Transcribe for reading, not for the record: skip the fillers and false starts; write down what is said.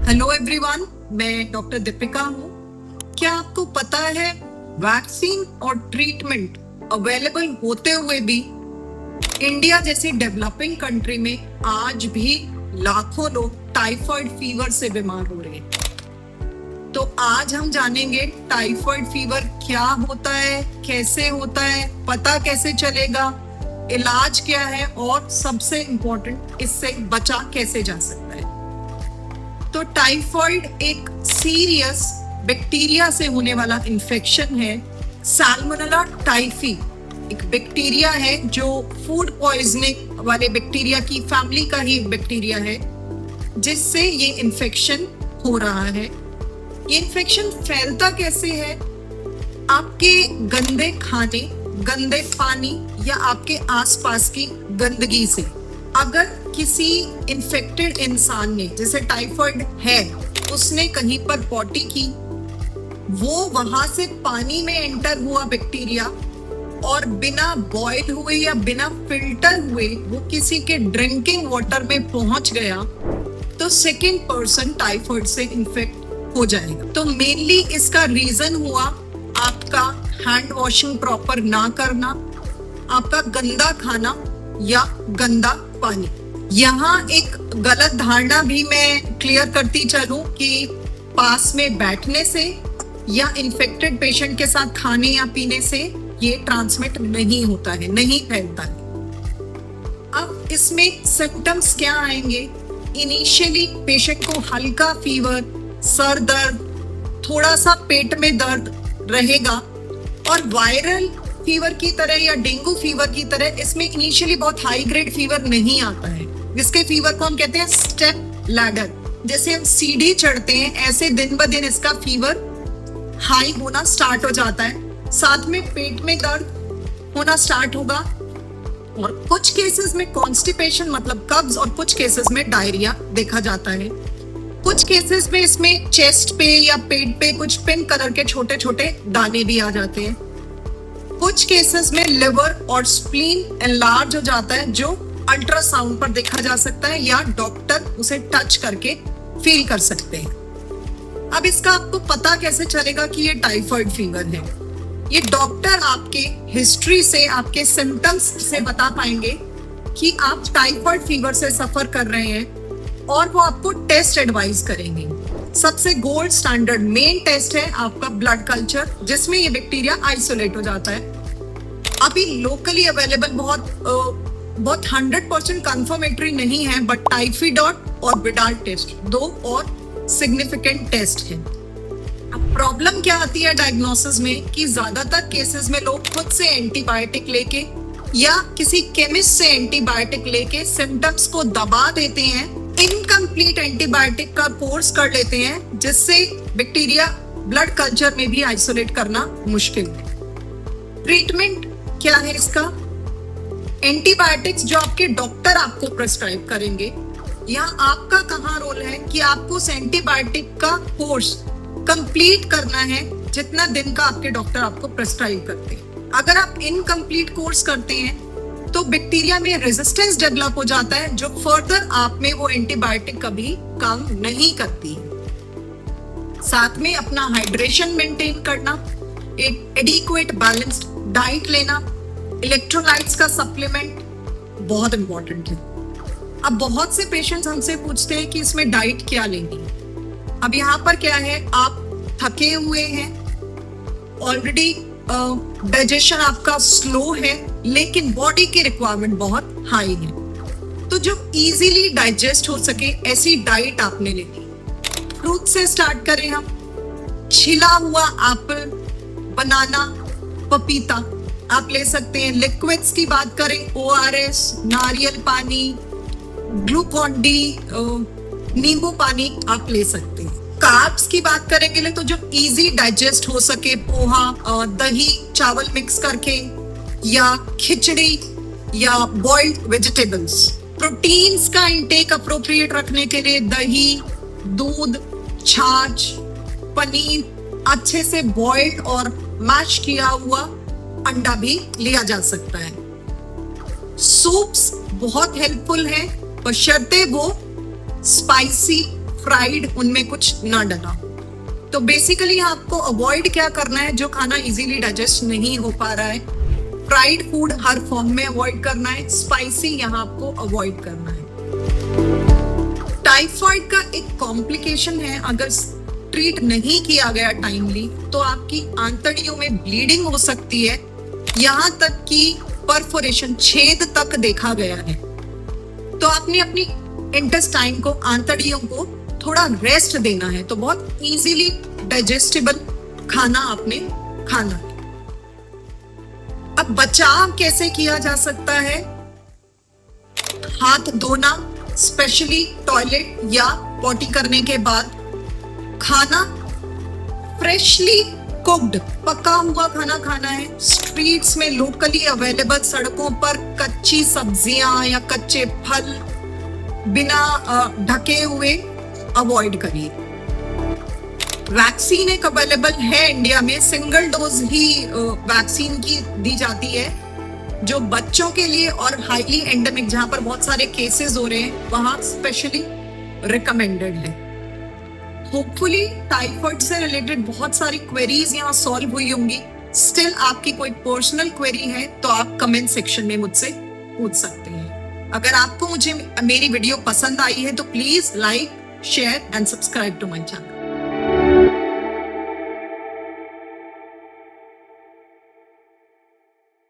Hello everyone, मैं doctor Deepika हूँ। क्या आपको पता है वैक्सीन और ट्रीटमेंट अवेलेबल होते हुए भी इंडिया जैसी डेवलपिंग कंट्री में आज भी लाखों लोग टाइफाइड फीवर से बीमार हो रहे हैं। तो आज हम जानेंगे टाइफाइड फीवर क्या होता है, कैसे होता है, पता कैसे चलेगा, इलाज क्या है और सबसे इम्पोर्टेंट इससे बचा कैसे जा सकता है। तो टाइफाइड एक सीरियस बैक्टीरिया से होने वाला इन्फेक्शन है। सैल्मोनेला टाइफी एक बैक्टीरिया है जो फूड पॉइजनिंग वाले बैक्टीरिया की फैमिली का ही एक बैक्टीरिया है, जिससे ये इन्फेक्शन हो रहा है। ये इन्फेक्शन फैलता कैसे है? आपके गंदे खाने, गंदे पानी या आपके आसपास की गंदगी से। अगर किसी इन्फेक्टेड इंसान ने, जैसे टाइफाइड है, उसने कहीं पर पॉटी की, वो वहां से पानी में एंटर हुआ बैक्टीरिया और बिना बॉयल हुए या बिना फिल्टर हुए वो किसी के ड्रिंकिंग वाटर में पहुंच गया तो सेकंड पर्सन टाइफाइड से इन्फेक्ट हो जाएगा। तो मेनली इसका रीजन हुआ आपका हैंड वॉशिंग प्रॉपर ना करना, आपका गंदा खाना या गंदा पानी। यहाँ एक गलत धारणा भी मैं क्लियर करती चलूं कि पास में बैठने से या इन्फेक्टेड पेशेंट के साथ खाने या पीने से ये ट्रांसमिट नहीं होता है, नहीं फैलता है। अब इसमें सिम्टम्स क्या आएंगे? इनिशियली पेशेंट को हल्का फीवर, सर दर्द, थोड़ा सा पेट में दर्द रहेगा और वायरल फीवर की तरह या डेंगू फीवर की तरह इसमें इनिशियली बहुत हाई ग्रेड फीवर नहीं आता है, जिसके फीवर को हम कहते हैं स्टेप लैडर। जैसे हम सीढ़ी चढ़ते हैं ऐसे दिन ब दिन इसका फीवर हाई होना स्टार्ट हो जाता है। साथ में पेट में दर्द होना स्टार्ट होगा और कुछ केसेस में कॉन्स्टिपेशन मतलब कब्ज और कुछ केसेस में डायरिया देखा जाता है। कुछ केसेस में इसमें चेस्ट पे या पेट पे कुछ पिंक कलर के छोटे छोटे दाने भी आ जाते हैं। कुछ केसेस में लिवर और स्प्लीन एनलार्ज हो जाता है, जो अल्ट्रासाउंड पर देखा जा सकता है या डॉक्टर उसे टच करके फील कर सकते हैं। अब इसका आपको पता कैसे चलेगा कि ये टाइफाइड फीवर है? ये डॉक्टर आपके हिस्ट्री से, आपके सिम्टम्स से बता पाएंगे कि आप टाइफाइड फीवर से सफर कर रहे हैं और वो आपको टेस्ट एडवाइस करेंगे। सबसे गोल्ड स्टैंडर्ड मेन टेस्ट है आपका ब्लड कल्चर, जिसमें ये बैक्टीरिया आइसोलेट हो जाता है। अभी लोकली अवेलेबल बहुत 100% कंफर्मेटरी नहीं है, बट टाइफीडॉट और विडाल टेस्ट दो और सिग्निफिकेंट टेस्ट है। अब प्रॉब्लम क्या आती है डायग्नोसिस में कि ज्यादातर केसेस में लोग खुद से एंटीबायोटिक लेके या किसी केमिस्ट से एंटीबायोटिक लेके सिम्टम्स को दबा देते हैं, इनकम्प्लीट एंटीबायोटिक का कोर्स कर लेते हैं, जिससे बैक्टीरिया ब्लड कल्चर में भी आइसोलेट करना मुश्किल है। ट्रीटमेंट क्या है इसका? एंटीबायोटिक्स जो आपके डॉक्टर आपको प्रेस्क्राइब करेंगे, यहाँ आपका कहाँ रोल है कि आपको उस एंटीबायोटिक का कोर्स कंप्लीट करना है जितना दिन का आपके डॉक्टर आपको प्रेस्क्राइब करते हैं। अगर आप इनकम्प्लीट कोर्स करते हैं तो बैक्टीरिया में रेजिस्टेंस डेवलप हो जाता है, जो फर्दर आप में वो एंटीबायोटिक कभी काम नहीं करती है। साथ में अपना हाइड्रेशन मेंटेन करना, एक एडिक्वेट बैलेंस्ड डाइट लेना, इलेक्ट्रोलाइट्स का सप्लीमेंट बहुत इंपॉर्टेंट है। अब बहुत से पेशेंट्स हमसे पूछते हैं कि इसमें डाइट क्या लेनी है। अब यहाँ पर क्या है, आप थके हुए हैं, ऑलरेडी डाइजेशन आपका स्लो है, लेकिन बॉडी की रिक्वायरमेंट बहुत हाई है। तो जो इजीली डाइजेस्ट हो सके ऐसी डाइट आपने लेनी है। फ्रूट से स्टार्ट करें हम। छिला हुआ एप्पल, बनाना, पपीता आप ले सकते हैं। लिक्विड्स की बात करें, ORS, नारियल पानी, ग्लूकॉन डी, नींबू पानी आप ले सकते हैं। कार्ब्स की बात करेंगे तो जो इजी डाइजेस्ट हो सके, पोहा, दही चावल मिक्स करके या खिचड़ी या बॉइल्ड वेजिटेबल्स। प्रोटीन्स का इंटेक अप्रोप्रिएट रखने के लिए दही, दूध, छाछ, पनीर, अच्छे से बॉइल्ड और मैश किया हुआ अंडा भी लिया जा सकता है। सूप्स बहुत हेल्पफुल है, बशर्ते वो स्पाइसी फ्राइड उनमें कुछ ना डला। तो बेसिकली आपको अवॉइड क्या करना है, जो खाना इजीली डाइजेस्ट नहीं हो पा रहा है, फ्राइड फूड हर फॉर्म में अवॉइड करना है, स्पाइसी यहाँ आपको अवॉइड करना है। टाइफाइड का एक कॉम्प्लिकेशन है, अगर ट्रीट नहीं किया गया टाइमली तो आपकी आंतड़ियों में ब्लीडिंग हो सकती है, यहाँ तक कि परफोरेशन, छेद तक देखा गया है। तो आपने अपनी इंटेस्टाइन को, आंतड़ियों को थोड़ा रेस्ट देना है। तो बहुत इजीली डाइजेस्टेबल खाना आपने खाना है। अब बचाव कैसे किया जा सकता है? हाथ धोना, स्पेशली टॉयलेट या पॉटी करने के बाद। खाना फ्रेशली कुक्ड, पका हुआ खाना खाना है। स्ट्रीट्स में लोकली अवेलेबल, सड़कों पर कच्ची सब्जियां या कच्चे फल बिना ढके हुए अवॉइड करिए। वैक्सीन एक अवेलेबल है इंडिया में, सिंगल डोज ही वैक्सीन की दी जाती है, जो बच्चों के लिए और हाईली एंडेमिक, जहां पर बहुत सारे केसेस हो रहे हैं, वहां स्पेशली रिकमेंडेड है। होपफुली टाइफाइड से रिलेटेड बहुत सारी क्वेरीज यहाँ सॉल्व हुई होंगी। स्टिल आपकी कोई पर्सनल क्वेरी है तो आप कमेंट सेक्शन में मुझसे पूछ सकते हैं। अगर आपको मेरी वीडियो पसंद आई है तो please like, share and subscribe to my channel.